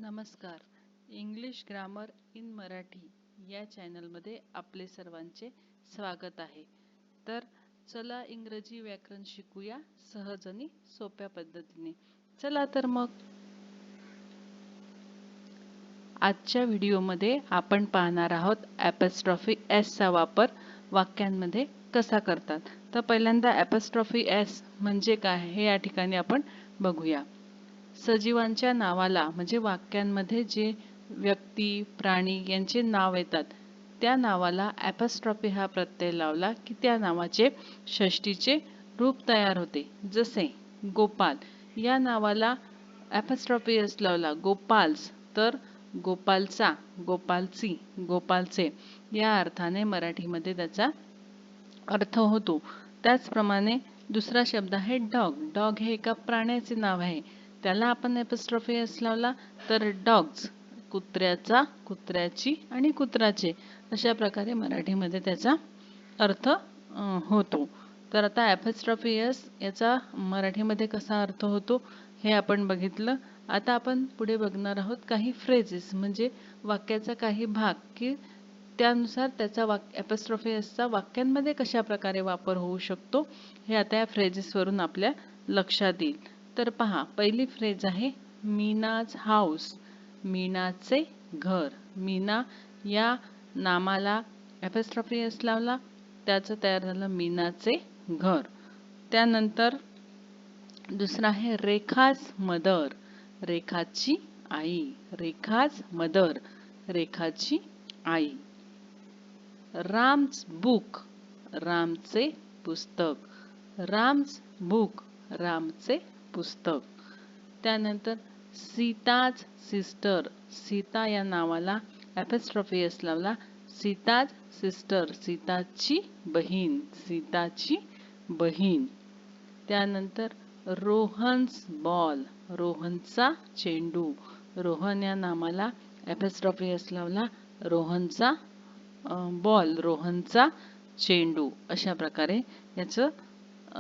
नमस्कार. English grammar in Marathi या चॅनलमध्ये आपले सर्वांचे स्वागत आहे. तर चला इंग्रजी व्याकरण शिकूया सहज आणि सोप्या पद्धतीने. चला तर मग आजच्या व्हिडिओमध्ये आपण पाहणार आहोत ॲपॉस्ट्रॉफी एस चा वापर वाक्यांमध्ये कसा करतात. तर पहिल्यांदा ॲपॉस्ट्रॉफी एस म्हणजे काय हे या ठिकाणी आपण बघूया. सजीवांच्या नावाला म्हणजे वाक्यांमध्ये जे व्यक्ती, प्राणी यांचे नाव येतात त्या नावाला ॲपॉस्ट्रॉफी हा प्रत्यय लावला की त्या नावाचे षष्टीचे रूप तयार होते. जसे गोपाल या नावाला ॲपॉस्ट्रॉफी एस लावला गोपाल्स तर गोपालचा, गोपालची, गोपालचे या अर्थाने मराठीमध्ये त्याचा अर्थ होतो. त्याचप्रमाणे दुसरा शब्द आहे डॉग. डॉग हे एका प्राण्याचे नाव आहे. त्याला आपण ॲपॉस्ट्रॉफी एस लावला तर डॉग्स, कुत्र्याचा, कुत्र्याची आणि कुत्राचे अशा प्रकारे मराठीमध्ये त्याचा अर्थ होतो. तर आता ॲपॉस्ट्रॉफी एस याचा मराठीमध्ये कसा अर्थ होतो हे आपण बघितलं. आता आपण पुढे बघणार आहोत काही फ्रेजेस म्हणजे वाक्याचा काही भाग की त्यानुसार त्याचा ॲपॉस्ट्रॉफी एसचा वाक्यांमध्ये कशा प्रकारे वापर होऊ शकतो हे आता या फ्रेजेसवरून आपल्या लक्षात येईल. तर पहा, पहिली फ्रेज आहे मीनाज हाऊस, मीनाचे घर. मीना या नामाला ॲपॉस्ट्रॉफी एस लावला त्याचं तयार झालं मीनाचे घर. त्यानंतर दुसरा आहे रेखाज मदर, रेखाची आई, रेखाज मदर, रेखाची आई. राम्स बुक, रामचे पुस्तक, राम्स बुक, रामचे पुस्तक. त्यानंतर सीताज सिस्टर, सीता या नावाला ॲपॉस्ट्रॉफी एस लावला सीताज सिस्टर, सीताची बहीण, सीताची बहीण. त्यानंतर रोहन्स बॉल, रोहनचा चेंडू, रोहन या नामाला ॲपॉस्ट्रॉफी एस लावला रोहनचा बॉल, रोहनचा चेंडू. अशा प्रकारे याचं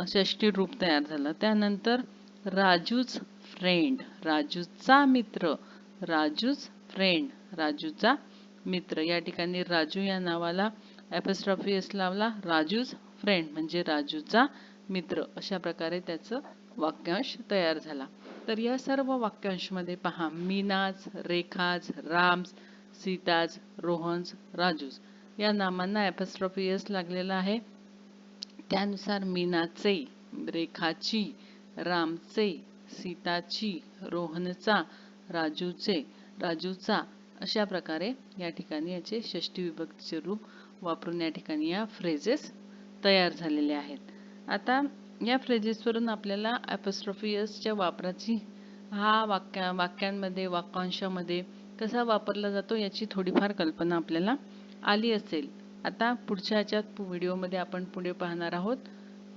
षष्टी रूप तयार झालं. त्यानंतर राजूज फ्रेंड, राजूचा मित्र, राजूज फ्रेंड, राजूचा मित्र. या ठिकाणी राजू या नावाला ॲपॉस्ट्रॉफी एस लावला राजूज फ्रेंड म्हणजे राजूचा मित्र. अशा प्रकारे त्याचं वाक्यांश तयार झाला. तर या सर्व वाक्यांशमध्ये पहा मीनाज, रेखाज, राम्स, सीताज, रोहन्स, राजूज या नामांना ॲपॉस्ट्रॉफी एस लागलेला आहे. त्यानुसार मीनाचे, रेखाची, रामचे, सीताची, रोहनचा, राजूचे, राजूचा अशा प्रकारे या ठिकाणी याचे षष्टी विभक्तीचे रूप वापरून या ठिकाणी या फ्रेजेस तयार झालेले आहेत. आता या फ्रेजेसवरून आपल्याला ॲपॉस्ट्रॉफी एसच्या वापराची हा वाक्यांमध्ये वाक्यांशामध्ये कसा वापरला जातो याची थोडीफार कल्पना आपल्याला आली असेल. आता पुढच्या ह्याच्यात व्हिडिओमध्ये आपण पुढे पाहणार आहोत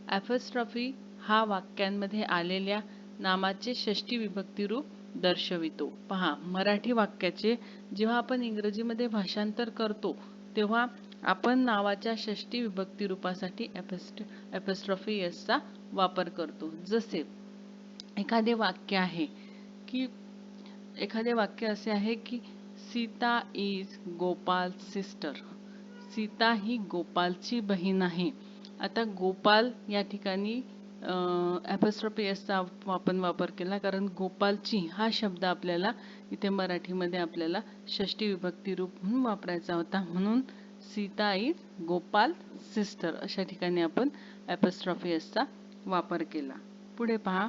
ॲपॉस्ट्रॉफी हा वाक्यांमध्ये आलेल्या नामाचे षष्टी विभक्ती रूप दर्शवितो. पहा, मराठी वाक्याचे जेव्हा आपण इंग्रजीमध्ये भाषांतर करतो तेव्हा आपण नावाच्या षष्टी विभक्ती रूपासाठी ॲपॉस्ट्रॉफी एसचा वापर करतो. जसे एखादे वाक्य आहे की एखादे वाक्य असे आहे की सीता इज गोपाल सिस्टर, सीता ही गोपालची बहीण आहे. आता गोपाल या ठिकाणी ॲपॉस्ट्रॉफी एसचा आपण वापर केला कारण गोपालची हा शब्द आपल्याला इथे मराठीमध्ये आपल्याला षष्टी विभक्ती रूप म्हणून वापरायचा होता. म्हणून सीता इज गोपाल सिस्टर अशा ठिकाणी आपण ॲपॉस्ट्रॉफी एसचा वापर केला. पुढे पहा,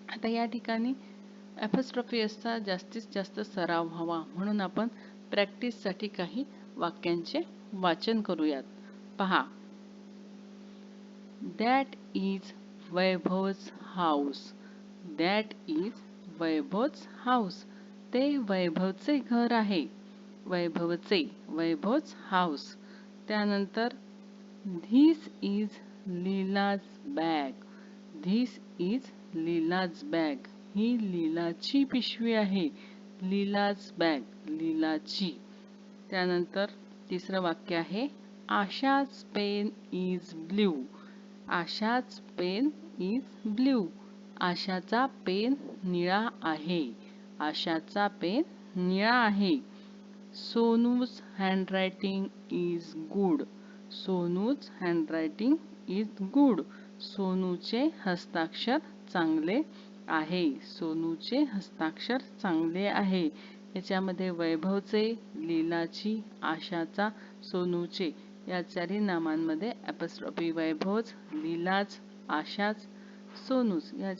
आता या ठिकाणी ॲपॉस्ट्रॉफी एसचा जास्तीत जास्त सराव व्हावा म्हणून आपण प्रॅक्टिससाठी काही वाक्यांचे वाचन करूयात. पहा, that is Vaibhav's house, that is Vaibhav's house, ते वैभवचे घर आहे, वैभवचे, वैभवज हाऊस. त्यानंतर this is Leela's bag, this is Leela's bag, ही लीलाची पिशवी आहे, लीलाज बॅग, लीलाची. त्यानंतर तिसरं वाक्य आहे Asha's pen is blue, Asha's pen is blue, आशाचा पेन निळा आहे, आशाचा पेन निळा आहे. Sonu's handwriting is good. Sonu's handwriting is good. सोनूचे हस्ताक्षर चांगले आहे. सोनूचे हस्ताक्षर चांगले आहे. याच्यामध्ये वैभवचे, लीलाची, आशाचा, सोनूचे या चारही नामांमध्ये ॲपॉस्ट्रॉफी वैभवच, लीलाच, आशाच, सोनूच या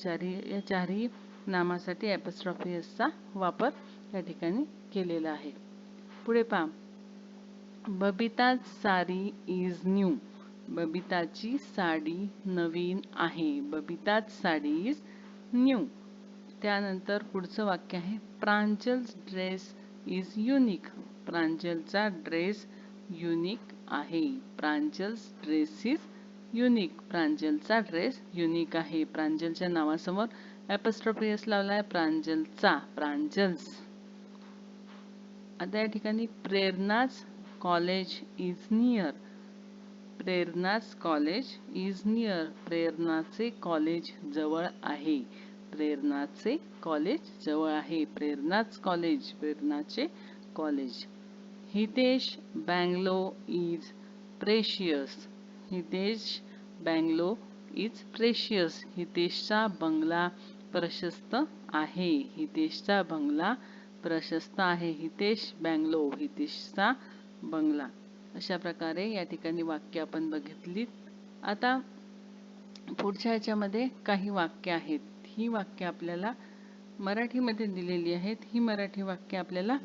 चारही नामासाठी ॲपॉस्ट्रॉफी एसचा वापर या ठिकाणी केलेला आहे. पुढे पहा. Babita's sari is new. बबिताची साडी नवीन आहे. Babita's sari is new. त्यानंतर पुढचं वाक्य आहे प्रांजल्स ड्रेस इज युनिक. प्रांजलचा ड्रेस युनिक आहे. Pranjal's dress is unique. प्रांजलचा ड्रेस युनिक आहे. प्रांजलच्या नावासमोर ॲपॉस्ट्रॉफी एस लावलाय. प्रांजलचा, प्रांजल्स. आता या ठिकाणी Prerna's college is near. Prerna's college is near. प्रेरणाचे कॉलेज जवळ आहे. प्रेरणाचे कॉलेज जवळ आहे. प्रेरणाज कॉलेज, प्रेरणाचे college. Hitesh bungalow is precious. Hitesh bungalow is precious. हितेशचा बंगला प्रशस्त आहे. हितेशचा बंगला प्रशस्त आहे. हितेश बंगलो, हितेशचा बंगला. अशा प्रकारे या ठिकाणी वाक्य आपण बघितलीत. आता पुढच्या ह्याच्यामध्ये काही वाक्य आहेत. ही वाक्य आपल्याला मराठीमध्ये दिलेली आहेत. ही मराठी वाक्य आपल्याला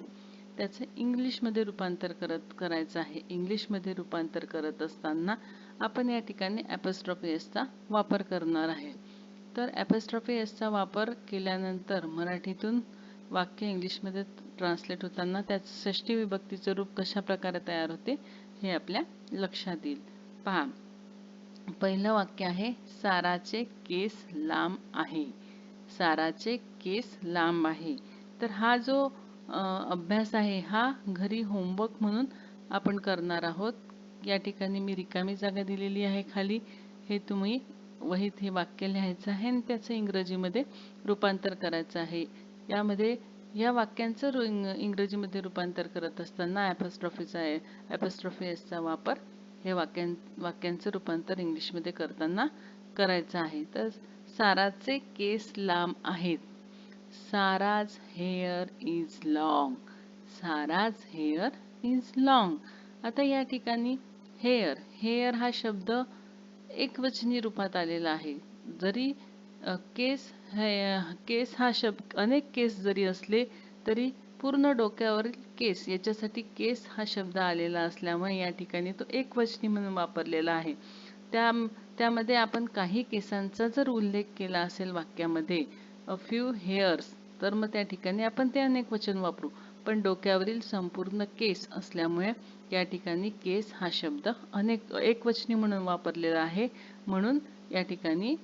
त्याचं इंग्लिशमध्ये रूपांतर करायचं आहे. इंग्लिशमध्ये रूपांतर करत असताना आपण या ठिकाणी ॲपॉस्ट्रॉफी एसचा वापर करणार आहे. तर ॲपॉस्ट्रॉफी एसचा वापर केल्यानंतर मराठीतून वाक्य इंग्लिशमध्ये ट्रान्सलेट होताना त्याचं षष्ठी विभक्तीचं रूप कशा प्रकारे तयार होते हे आपल्या लक्षात येईल. पहा. पहिलं वाक्य आहे साराचे केस लांब आहे. साराचे केस लांब आहे. तर हा जो अभ्यास आहे हा घरी होमवर्क म्हणून आपण करणार आहोत. या ठिकाणी मी रिकामी जागा दिलेली आहे खाली. हे तुम्ही वहीत हे वाक्य लिहायचं आहे आणि त्याचं इंग्रजीमध्ये रूपांतर करायचं आहे. यामध्ये या वाक्यांचं इंग्रजीमध्ये रूपांतर करत असताना ॲपॉस्ट्रॉफी एसचा वापर हे वाक्यांचं रूपांतर इंग्लिशमध्ये करताना करायचं आहे. तर साराचे केस लांब आहेत. Sara's hair is long. Sara's hair is long. आता या ठिकाणी हेअर हा शब्द एकवचनी रूपात आलेला आहे. जरी केस हा शब्द अनेक केस जरी असले तरी पूर्ण डोक्यावरील केस याच्यासाठी केस हा शब्द आलेला असल्यामुळे या ठिकाणी तो एकवचनी म्हणून वापरलेला आहे. त्यामध्ये आपण काही केसांचा जर उल्लेख केला असेल वाक्यामध्ये अ फ्यू हेअर्स तर मग त्या ठिकाणी आपण ते अनेक वचन वापरू. पण डोक्यावरील संपूर्ण केस असल्यामुळे या ठिकाणी केस हा शब्द एकवचनी म्हणून वापरलेला आहे. म्हणून या ठिकाणी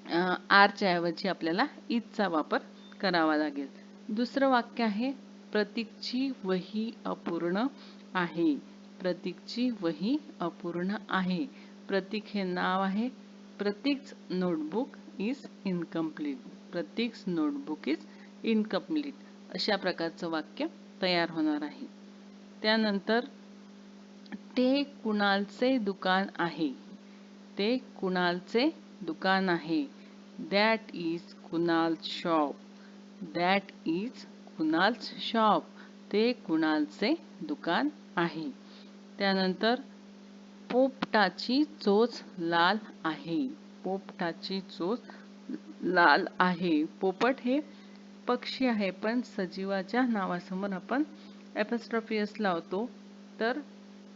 आरच्या ऐवजी आपल्याला इजचा वापर करावा लागेल. दुसरं वाक्य आहे प्रतीकची वही अपूर्ण आहे. प्रतीकची वही अपूर्ण आहे. प्रतीक हे नाव आहे. Prateek's notebook is incomplete. Prateek's notebook is incomplete. अशा प्रकारचं वाक्य तयार होणार आहे. त्यानंतर ते कुणालचे दुकान आहे. ते कुणालचे दुकान आहे. That is Kunal's shop. That is Kunal's shop. ते कुणालचे दुकान आहे. त्यानंतर पोपटाची चोच लाल आहे. पोपटाची चोच लाल आहे. पोपट हे पक्षी आहे पण सजीवाच्या नावासमोर आपण ॲपॉस्ट्रॉफी एस लावतो. तर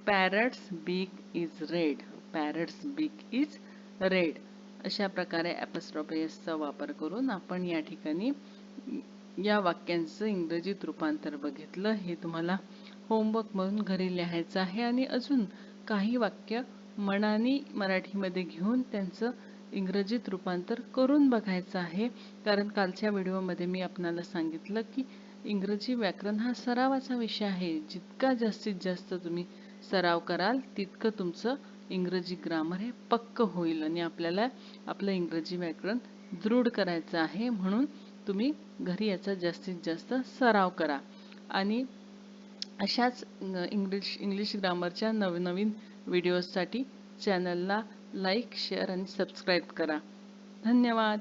पॅरट्स बीक इज रेड. पॅरट्स बीक इज रेड. अशा प्रकारे ॲपॉस्ट्रॉफी एसचा वापर करून आपण या ठिकाणी या वाक्यांचं इंग्रजीत रूपांतर बघितलं. हे तुम्हाला होमवर्क म्हणून घरी लिहायचं आहे आणि अजून काही वाक्य मनाने मराठीमध्ये घेऊन त्यांचं इंग्रजीत रूपांतर करून बघायचं आहे. कारण कालच्या व्हिडिओमध्ये मी आपणाला सांगितलं की इंग्रजी व्याकरण हा सरावाचा विषय आहे. जितका जास्तीत जास्त तुम्ही सराव कराल तितकं तुमचं इंग्रजी ग्रामर हे पक्क होईल आणि आपल्याला आपलं इंग्रजी व्याकरण दृढ करायचं आहे. म्हणून तुम्ही घरी याचा जास्तीत जास्त सराव करा. आणि अशाच इंग्लिश ग्रामरच्या नवनवीन व्हिडिओजसाठी चॅनलला लाईक, शेअर आणि सबस्क्राईब करा. धन्यवाद.